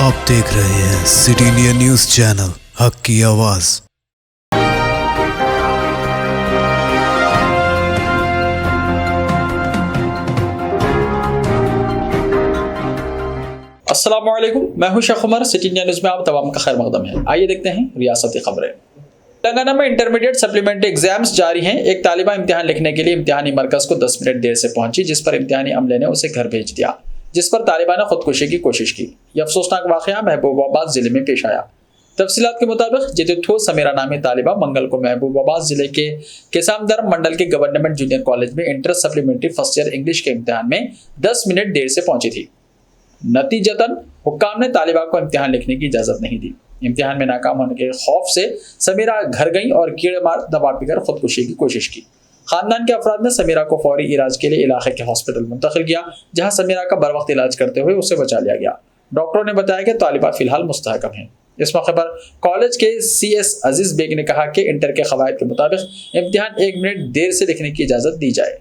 आप देख रहे हैं सिटी इंडिया न्यूज़ चैनल, हक की आवाज़। अस्सलाम वालेकुम, मैं हूं Sheikh Umar. City India News में आप तमाम का खैर मकदम है। आइए देखते हैं रियासती खबरें। तेलंगाना में इंटरमीडिएट सप्लीमेंट्री एग्जाम्स जारी हैं। एक तालिबा इम्तिहान लिखने के लिए इम्तिहानी मरकज को 10 मिनट देर से पहुंची, जिस पर इम्तिहानी अमले ने उसे घर भेज दिया, जिस पर तालिबा ने खुदकुशी की कोशिश की। यह अफसोसनाक वाकया महबूबाबाद जिले में पेश आया। तफसीलात के मुताबिक जितुथो समीरा नामी तालिबा मंगल को महबूबाबाद जिले के केसामदरम मंडल के गवर्नमेंट जूनियर कॉलेज में inter supplementary first year English के इम्तिहान में 10 मिनट देर से पहुंची थी। नतीजतन हुक्काम ने तालिबा को इम्तिहान लिखने की इजाजत नहीं दी। इम्तिहान में नाकाम होने के खौफ से समीरा घर गई और कीड़े मार दवा पीकर खुदकुशी की कोशिश की। खानदान के अफराद ने समीरा को फौरी इलाज के लिए इलाके के हॉस्पिटल मुंतकिल किया, जहां समीरा का बर वक्त इलाज करते हुए उसे बचा लिया गया। डॉक्टरों ने बताया कि तालिबा फिलहाल मुस्तहकम है। इस मौके पर कॉलेज के CS अजीज बेग ने कहा कि इंटर के कवायद के मुताबिक इम्तिहान 1 मिनट देर से लिखने की इजाजत दी जाए।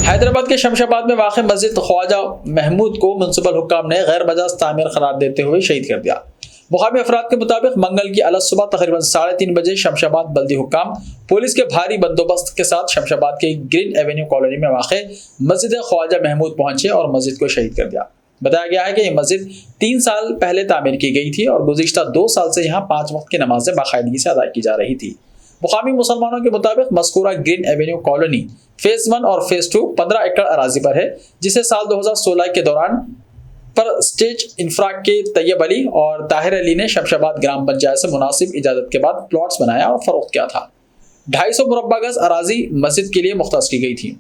हैदराबाद के शमशाबाद में वाक़ मस्जिद ख्वाजा महमूद को म्युनिसिपल हुक्काम ने गैर मजाज तामीर करार देते हुए शहीद कर दिया। मुकामी अफराद के मुताबिक मंगल की अलग सुबह तकरीबन 3:30 बजे शमशाबाद बल्दी हुक्काम पुलिस के भारी बंदोबस्त के साथ शमशाबाद के ग्रीन एवेन्यू कॉलोनी में वाक़ मस्जिद ख्वाजा महमूद पहुंचे और मस्जिद को शहीद कर दिया। बताया गया है कि यह मस्जिद 3 साल पहले तामीर की गई थी और गुज़िश्ता 2 साल से यहाँ 5 वक्त की नमाजें बाकायदगी से अदा की जा रही थी। मुकामी मुसलमानों के मुताबिक मज़कूरा ग्रीन एवेन्यू कॉलोनी फेज 1 और फेज 2 15 एकड़ अराजी पर है, जिसे साल 2016 के दौरान पर स्टेज इंफ्राक के तैयब अली और ताहिर अली ने शमशाबाद ग्राम पंचायत से मुनासिब इजाजत के बाद प्लॉट्स बनाया और फरोख्त किया था। 250 मुरब्बा गज अराजी मस्जिद के लिए मुख्तस की गई थी।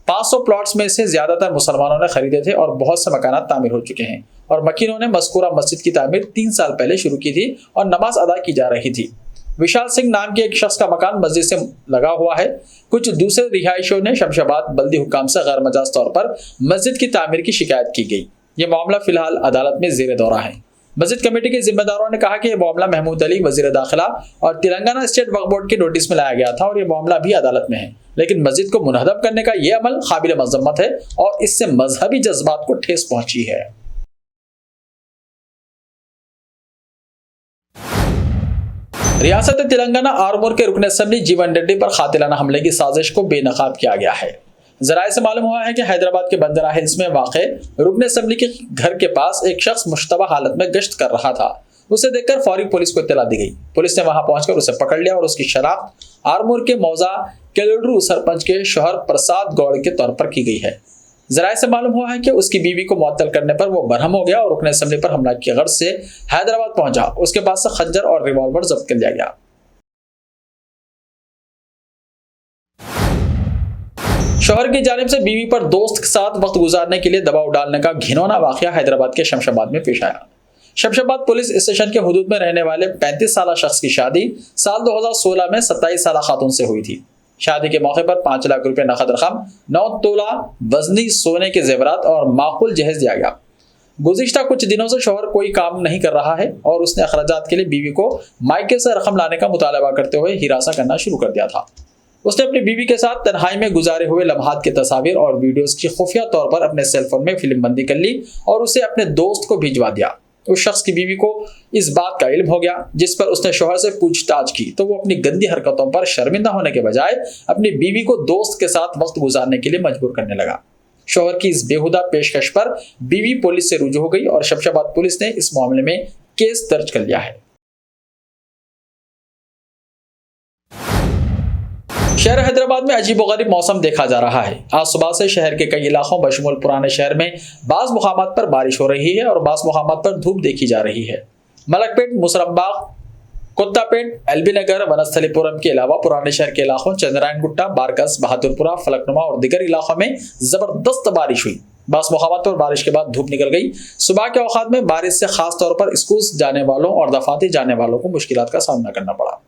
500 प्लॉट्स में से ज्यादातर मुसलमानों ने खरीदे थे और बहुत से मकानात तामीर हो चुके हैं और मकीनों ने मज़कूरा मस्जिद की तामीर 3 साल पहले शुरू की थी और नमाज अदा की जा रही थी। विशाल सिंह नाम के एक शख्स का मकान मस्जिद से लगा हुआ है। कुछ दूसरे रिहायशियों ने शमशाबाद बल्दी हुक्काम से गैर मजाज तौर पर मस्जिद की तामीर की शिकायत की गई। ये मामला फिलहाल अदालत में ज़ेर दौरा है। मस्जिद कमेटी के जिम्मेदारों ने कहा कि यह मामला महमूद अली वजीर दाखिला और तेलंगाना स्टेट वक्फ बोर्ड के नोटिस में लाया गया था और यह मामला भी अदालत में है, लेकिन मस्जिद को मुनहदम करने का यह अमल काबिल मजम्मत है और इससे मजहबी जज्बात को ठेस पहुंची है। रियासत तेलंगाना आरमूर के रुकन असम्बली जीवन रेड्डी पर कातिलाना हमले की साजिश को बेनकाब किया गया है। जराये से मालूम हुआ है कि हैदराबाद के बंदरा हिल्स में वाक़े रुकन असम्बली के घर के पास एक शख्स मुश्तबा हालत में गश्त कर रहा था। उसे देखकर फौरी पुलिस को इत्तला दी गई। पुलिस ने वहां पहुंचकर उसे पकड़ लिया और उसकी शनाख्त आरमूर के मौजा केलुड्रू सरपंच के शोहर प्रसाद गौड़ के तौर पर की गई है। जराये से मालूम हुआ है कि उसकी बीवी को मुअत्तल करने पर वो बरहम हो गया और रुकन असम्बली पर हमला की गर्ज से हैदराबाद पहुंचा। उसके पास से खंजर और रिवॉल्वर जब्त कर लिया गया। शोहर की जानिब से बीवी पर दोस्त के साथ वक्त गुजारने के लिए दबाव डालने का घिनौना वाकया हैदराबाद के शमशाबाद में पेश आया। शमशाबाद पुलिस स्टेशन के हुदूद में रहने वाले 35 साल शख्स की शादी साल 2016 में 27 साल खातून से हुई थी। शादी के मौके पर 5 लाख रुपए नकद रकम, 9 तोला वजनी सोने के जेवरात और माकूल जहेज दिया गया। गुज़िश्ता कुछ दिनों से शोहर कोई काम नहीं कर रहा है और उसने अखराजात के लिए बीवी को मायके से रकम लाने का मुतालबा करते हुए हिरासा करना शुरू कर दिया था। उसने अपनी बीवी के साथ तन्हाई में गुजारे हुए लम्हात की तस्वीर और वीडियोस की खुफिया तौर पर अपने सेलफोन में फिल्म बंदी कर ली और उसे अपने दोस्त को भिजवा दिया। उस शख्स की बीवी को इस बात का इल्म हो गया, जिस पर उसने शोहर से पूछताछ की तो वो अपनी गंदी हरकतों पर शर्मिंदा होने के बजाय अपनी बीवी को दोस्त के साथ वक्त गुजारने के लिए मजबूर करने लगा। शोहर की इस बेहुदा पेशकश पर बीवी पुलिस से रुजू हो गई और शमशाबाद पुलिस ने इस मामले में केस दर्ज कर लिया है। शहर हैदराबाद में अजीबोगरीब मौसम देखा जा रहा है। आज सुबह से शहर के कई इलाकों बशमूल पुराने शहर में बाज़ मुकामात पर बारिश हो रही है और बाज़ मुकामात पर धूप देखी जा रही है। मलकपेट, मुसरम्बाग, कुत्तापेट, एलबी नगर, वनस्थलीपुरम के अलावा पुराने शहर के इलाकों चंद्रायन गुट्टा, बारकस, बहादुरपुरा, फलकनुमा और दीगर इलाकों में जबरदस्त बारिश हुई। बाज़ मुकामात पर बारिश के बाद धूप निकल गई। सुबह के औकात में बारिश से खास तौर पर स्कूल जाने वालों और दफातर जाने वालों को मुश्किलात का सामना करना पड़ा।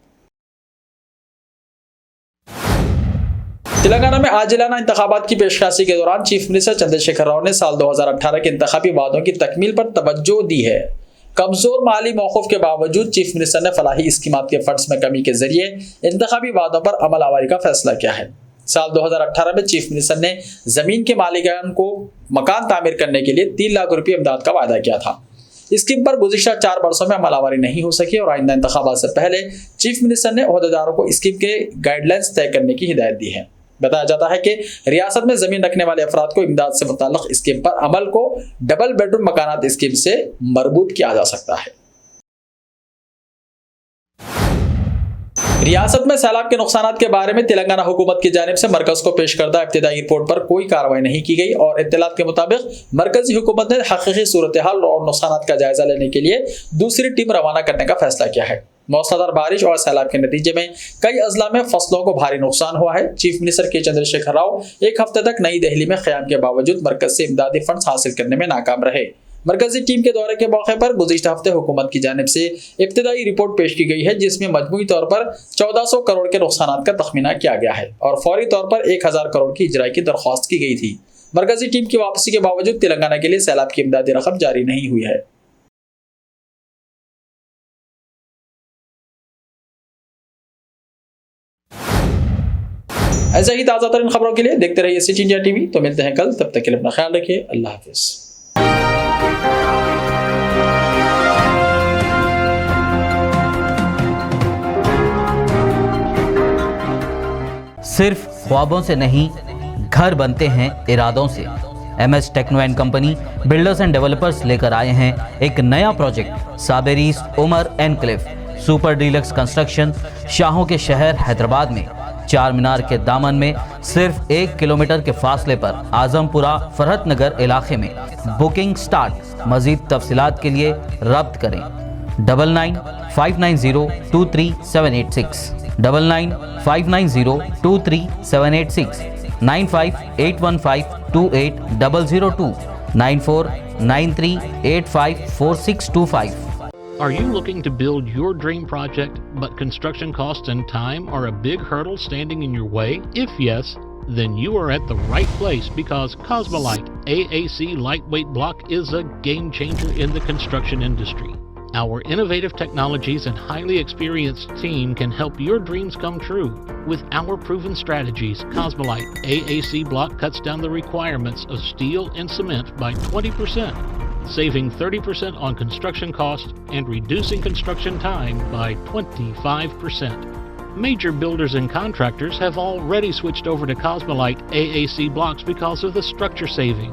तेलंगाना में आजिलाना इंतखाबात की पेशकशी के दौरान चीफ मिनिस्टर चंद्रशेखर राव ने साल 2018 के इंतखाबी वादों की तकमील पर तवज्जो दी है। कमजोर माली मौक़िफ़ के बावजूद चीफ मिनिस्टर ने फलाही स्कीमात के फंड्स में कमी के जरिए इंतखाबी वादों पर अमल आवारी का फैसला किया है। साल 2018 में चीफ मिनिस्टर ने जमीन के मालिकान को मकान तामीर करने के लिए 3 लाख रुपये इमदाद का वादा किया था। स्कीम पर गुज़िश्ता 4 वर्षों में अमलावरी नहीं हो सकी और आइंदा इंतखाबात से पहले चीफ मिनिस्टर ने ओहदेदारों को स्कीम के गाइडलाइंस तय करने की हिदायत दी है। बताया जाता है कि रियासत में जमीन रखने वाले अफराद को इमदाद से मुताल्लिक स्कीम पर अमल को डबल बेडरूम मकानात स्कीम से मरबूत किया जा सकता है। रियासत में सैलाब के नुकसानात के बारे में तेलंगाना हुकूमत की जानिब से मरकज को पेश करदा इब्तिदाई रिपोर्ट पर कोई कार्रवाई नहीं की गई और इत्तलात के मुताबिक मरकजी हुकूमत ने हकीकी सूरत हाल और नुकसानात का जायजा लेने के लिए दूसरी टीम रवाना करने का फैसला किया है। मौसलाधार बारिश और सैलाब के नतीजे में कई अजला में फसलों को भारी नुकसान हुआ है। चीफ मिनिस्टर के चंद्रशेखर राव एक हफ्ते तक नई दिल्ली में क़याम के बावजूद मरकज से इमदादी फंड्स हासिल करने में नाकाम रहे। मरकजी टीम के दौरे के मौके पर गुज़िश्ता हफ्ते हुकूमत की जानिब से इब्तिदाई रिपोर्ट पेश की गई है, जिसमें मजमूई तौर पर 1400 करोड़ के नुकसानात का तखमीना किया गया है और फौरी तौर पर 1000 करोड़ की इजराई की दरख्वास्त की गई थी। मरकजी टीम की वापसी के बावजूद तेलंगाना के लिए सैलाब की इमदादी रकम जारी नहीं हुई है। ऐसे ही ताज़ा तरीन खबरों के लिए देखते रहिए सिटी इंडिया टीवी। तो मिलते हैं कल, तब तक के लिए अपना ख्याल रखिए। अल्लाह हाफिज़। सिर्फ ख्वाबों से नहीं, घर बनते हैं इरादों से। MS techno and company builders and developers लेकर आए हैं एक नया प्रोजेक्ट साबेरीज Umar enclave super deluxe construction. शाहों के शहर हैदराबाद में चार मीनार के दामन में सिर्फ 1 किलोमीटर के फासले पर आजमपुरा फरहत नगर इलाके में बुकिंग स्टार्ट। मजीद तफसीलात के लिए रब्त करें 9959023786 9959023786 9581528002 9493854625। Are you looking to build your dream project, but construction costs and time are a big hurdle standing in your way? If yes, then you are at the right place, because Cosmolite AAC lightweight block is a game changer in the construction industry. Our innovative technologies and highly experienced team can help your dreams come true. With our proven strategies, Cosmolite AAC block cuts down the requirements of steel and cement by 20%, saving 30% on construction costs and reducing construction time by 25%. Major builders and contractors have already switched over to Cosmolite AAC blocks because of the structure saving,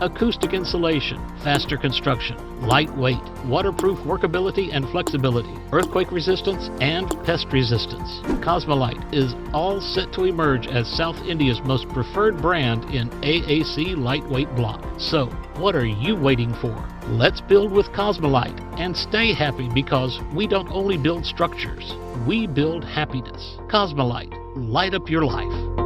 acoustic insulation, faster construction, lightweight, waterproof workability and flexibility, earthquake resistance, and pest resistance. Cosmolite is all set to emerge as South India's most preferred brand in AAC lightweight block. So, what are you waiting for? Let's build with Cosmolite and stay happy, because we don't only build structures, we build happiness. Cosmolite, light up your life.